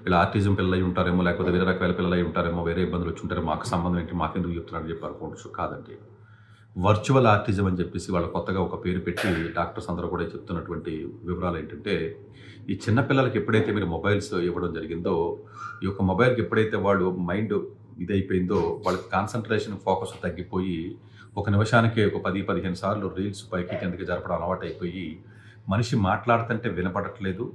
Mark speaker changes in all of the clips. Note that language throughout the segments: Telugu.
Speaker 1: వీళ్ళు ఆర్టిజం పిల్లలై ఉంటారేమో, లేకపోతే వేరే రకాల పిల్లలై ఉంటారేమో, వేరే ఇబ్బందులు వచ్చి ఉంటారేమో, మాకు సంబంధం ఏంటి, మాకెందుకు చెప్తున్నారని చెప్పి అనుకోవచ్చు. కాదండి. వర్చువల్ ఆర్టిజం అని చెప్పేసి వాళ్ళు కొత్తగా ఒక పేరు పెట్టి డాక్టర్స్ అందరూ కూడా చెప్తున్నటువంటి వివరాలు ఏంటంటే, ఈ చిన్న పిల్లలకి ఎప్పుడైతే మీరు మొబైల్స్ ఇవ్వడం జరిగిందో, ఈ యొక్క మొబైల్కి ఎప్పుడైతే వాళ్ళు మైండ్ ఇదైపోయిందో, వాళ్ళకి కాన్సన్ట్రేషన్ ఫోకస్ తగ్గిపోయి ఒక నిమిషానికి ఒక 10-15 సార్లు రీల్స్ పైకి కిందకి జరపడం అలవాటైపోయి, మనిషి మాట్లాడుతుంటే వినపడట్లేదు,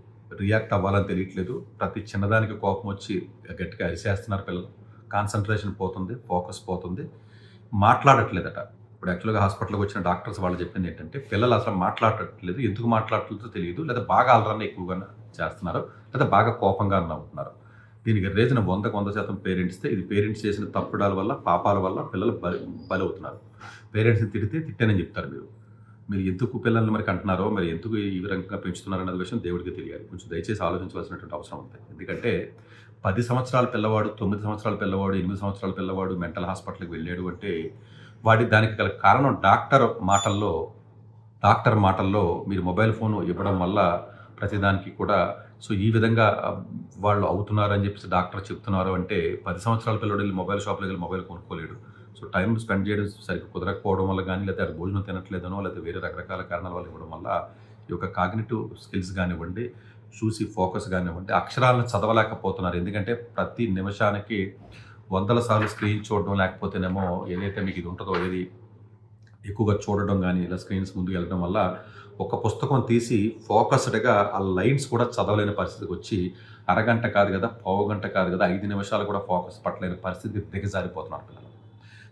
Speaker 1: రియాక్ట్ అవ్వాలని తెలియట్లేదు, ప్రతి చిన్నదానికి కోపం వచ్చి గట్టిగా అరిసేస్తున్నారు పిల్లలు, కాన్సన్ట్రేషన్ పోతుంది, ఫోకస్ పోతుంది, మాట్లాడట్లేదట. ఇప్పుడు యాక్చువల్గా హాస్పిటల్కి వచ్చిన డాక్టర్స్ వాళ్ళు చెప్పింది ఏంటంటే, పిల్లలు అసలు మాట్లాడట్లేదు, ఎందుకు మాట్లాడట్లేదో తెలియదు, లేదా బాగా అల్లరన్న ఎక్కువగా చేస్తున్నారు, లేదా బాగా కోపంగా ఉంటున్నారు. దీనికి రీజన్ 100% పేరెంట్స్తే. ఇది పేరెంట్స్ చేసిన తప్పుడాల వల్ల, పాపాల వల్ల పిల్లలు బలవుతున్నారు. పేరెంట్స్ని తిడితే తిట్టానని చెప్తారు. మీరు ఎందుకు పిల్లల్ని మరి కంటున్నారో, మరి ఎందుకు ఈ రకంగా పెంచుతున్నారో అనే విషయం దేవుడికి తెలియాలి. కొంచెం దయచేసి ఆలోచించవలసినటువంటి అవసరం ఉంది. ఎందుకంటే 10 సంవత్సరాల పిల్లవాడు, 9 సంవత్సరాల పిల్లవాడు, 8 సంవత్సరాల పిల్లవాడు మెంటల్ హాస్పిటల్కి వెళ్ళాడు అంటే దానికి గల కారణం డాక్టర్ మాటల్లో మీరు మొబైల్ ఫోన్ ఇవ్వడం వల్ల ప్రతిదానికి కూడా ఈ విధంగా వాళ్ళు అవుతున్నారని చెప్పేసి డాక్టర్ చెప్తున్నారు అంటే, 10 సంవత్సరాల పిల్లడు వెళ్ళి మొబైల్ షాప్లోకి వెళ్ళి మొబైల్ కొనుక్కోలేడు. టైం స్పెండ్ చేయడం సరిగ్గా కుదరకపోవడం వల్ల కానీ, లేకపోతే భోజనం తినట్లేదనో, లేకపోతే వేరే రకరకాల కారణాల వల్ల ఇవ్వడం వల్ల ఈ యొక్క కాగ్నిటివ్ స్కిల్స్ కానివ్వండి, చూసి ఫోకస్ కానివ్వండి, అక్షరాలను చదవలేకపోతున్నారు. ఎందుకంటే ప్రతి నిమిషానికి వందల సార్లు స్క్రీన్ చూడడం, లేకపోతేనేమో ఏదైతే మీకు ఇది ఉంటుందో ఏది ఎక్కువగా చూడడం కానీ, ఇలా స్క్రీన్స్ ముందుకు వెళ్ళడం వల్ల ఒక పుస్తకం తీసి ఫోకస్డ్గా ఆ లైన్స్ కూడా చదవలేని పరిస్థితికి వచ్చి, అరగంట కాదు కదా, పావుగంట కాదు కదా, 5 నిమిషాలు కూడా ఫోకస్ పట్టలేని పరిస్థితికి దిగజారిపోతున్నారు పిల్లలు.